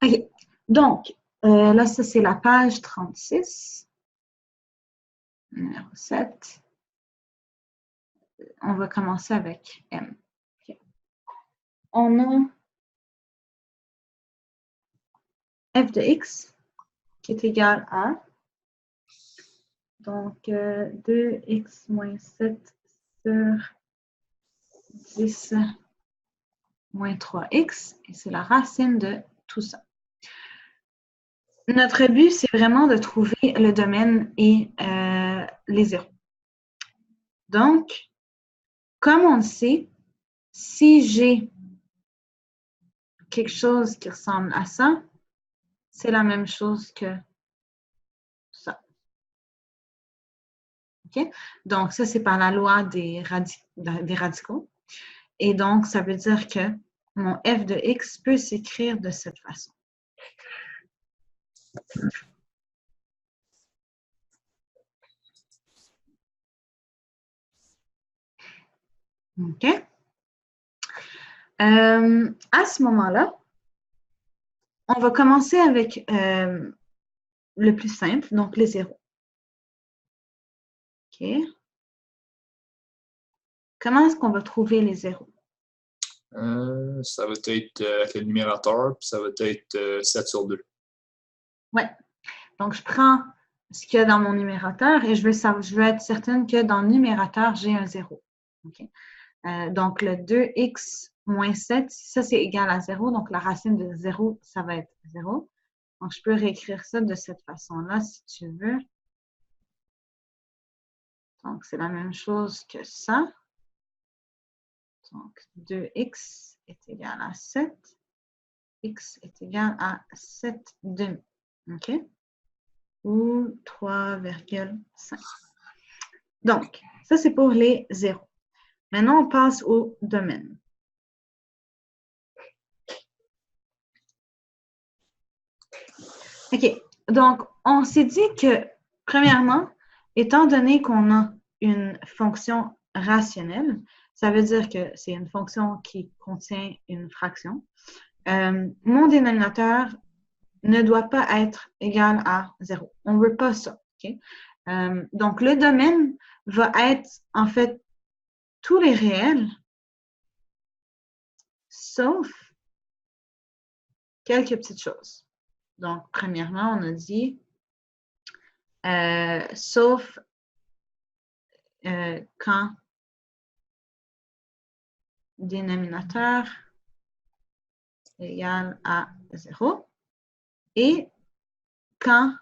OK. Donc, là, ça, c'est la page 36. Numéro 7. On va commencer avec M. Okay. On a f de x qui est égal à, donc, 2x moins 7 sur 10 moins 3x, et c'est la racine de tout ça. Notre but, c'est vraiment de trouver le domaine et les zéros. Donc, comme on le sait, si j'ai quelque chose qui ressemble à ça, c'est la même chose que ça. Okay? Donc, ça, c'est par la loi des radicaux. Et donc, ça veut dire que mon f de x peut s'écrire de cette façon. OK? À ce moment-là, on va commencer avec le plus simple, donc les zéros. OK? Comment est-ce qu'on va trouver les zéros? Ça va être avec le numérateur, puis ça va être 7 sur 2. Oui. Donc, je prends ce qu'il y a dans mon numérateur et je veux être certaine que dans le numérateur, j'ai un 0. Okay? Donc, le 2x moins 7, ça, c'est égal à 0. Donc, la racine de 0, ça va être 0. Donc, je peux réécrire ça de cette façon-là, si tu veux. Donc, c'est la même chose que ça. Donc, 2x est égal à 7. X est égal à 7 demi. OK? Ou 3,5. Donc, ça, c'est pour les zéros. Maintenant, on passe au domaine. OK. Donc, on s'est dit que, premièrement, étant donné qu'on a une fonction rationnelle, ça veut dire que c'est une fonction qui contient une fraction. Mon dénominateur ne doit pas être égal à 0. On ne veut pas ça. Okay? Donc, le domaine va être, en fait, tous les réels, sauf quelques petites choses. Donc, premièrement, on a dit sauf quand dénominateur égal à 0 et quand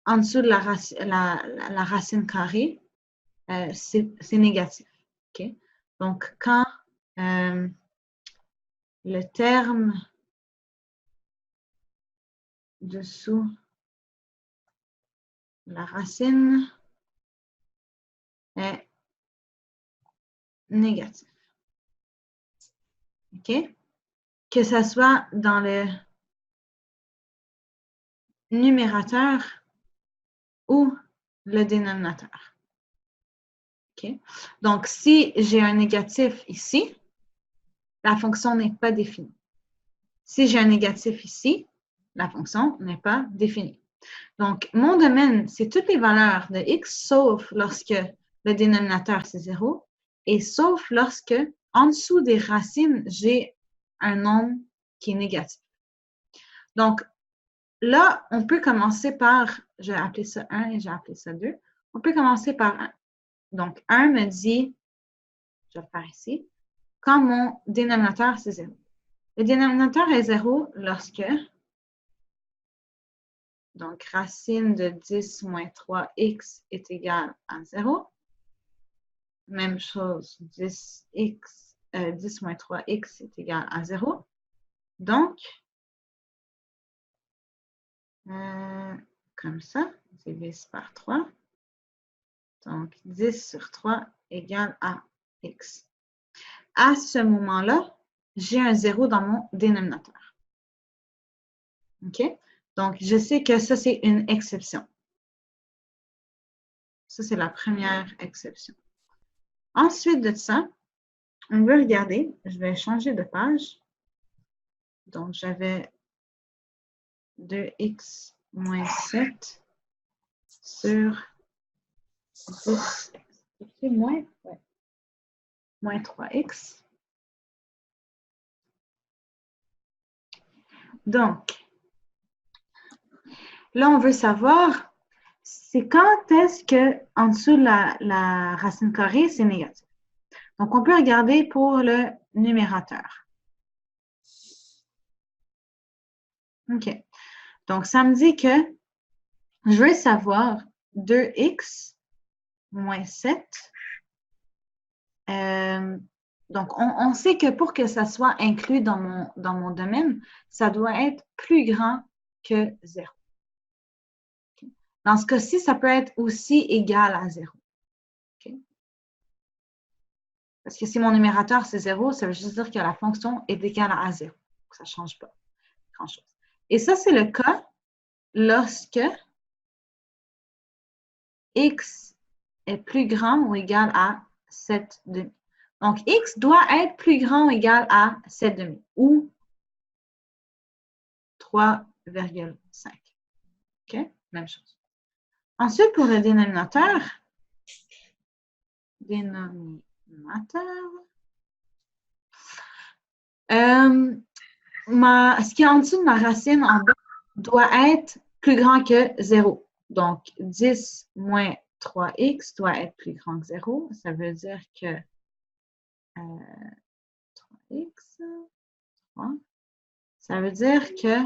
en dessous de la racine carrée, c'est négatif. Okay? Donc, quand le terme dessous la racine est négatif. OK? Que ce soit dans le numérateur ou le dénominateur. OK? Donc, si j'ai un négatif ici, la fonction n'est pas définie. Si j'ai un négatif ici, la fonction n'est pas définie. Donc, mon domaine, c'est toutes les valeurs de x, sauf lorsque le dénominateur, c'est 0, et sauf lorsque, en dessous des racines, j'ai un nombre qui est négatif. Donc, là, on peut commencer par, je vais appeler ça 1 et je vais appeler ça 2. On peut commencer par 1. Donc, 1 me dit, je vais le faire ici, quand mon dénominateur, c'est 0. Le dénominateur est 0 lorsque, donc, racine de 10 moins 3x est égal à 0. Même chose, 10 moins 3x est égal à 0. Donc, comme ça, divise par 3. Donc, 10 sur 3 égale à x. À ce moment-là, j'ai un 0 dans mon dénominateur. OK? Donc, je sais que ça, c'est une exception. Ça, c'est la première exception. Ensuite de ça, on veut regarder, je vais changer de page. Donc, j'avais 2x moins 7 sur 10. C'est moins, ouais, moins 3x. Donc, là, on veut savoir, c'est quand est-ce qu'en dessous de la racine carrée, c'est négatif. Donc, on peut regarder pour le numérateur. OK. Donc, ça me dit que je veux savoir 2x moins 7. Donc, on sait que pour que ça soit inclus dans mon domaine, ça doit être plus grand que 0. Okay. Dans ce cas-ci, ça peut être aussi égal à 0. Okay. Parce que si mon numérateur, c'est 0, ça veut juste dire que la fonction est égale à 0. Donc, ça ne change pas grand-chose. Et ça, c'est le cas lorsque x est plus grand ou égal à 7,5. Donc, x doit être plus grand ou égal à 7,5 ou 3,5. OK? Même chose. Ensuite, pour le dénominateur, ce qui est en dessous de ma racine en bas doit être plus grand que 0. Donc, 10 moins 3x doit être plus grand que 0. Ça veut dire que 3x, 3, ça veut dire que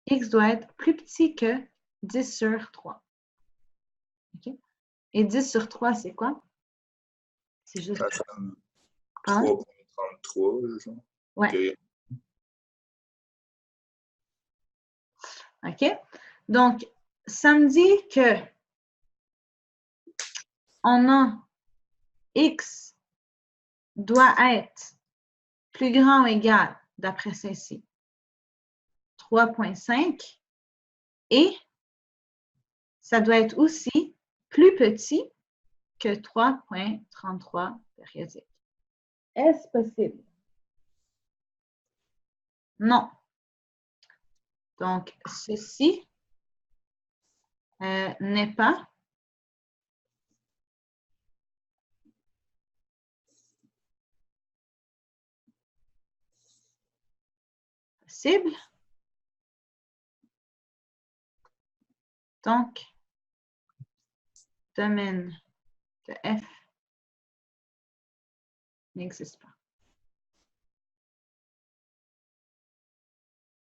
x doit être plus petit que 10 sur 3. OK? Et 10 sur 3, c'est quoi? C'est juste... 3,33, genre. Ouais. OK? Donc, ça me dit que on a x doit être plus grand ou égal, d'après ça ici, 3,5 et ça doit être aussi plus petit que 3,33 périodique. Est-ce possible? Non. Donc, ceci n'est pas possible. Donc, domaine de F n'existe pas.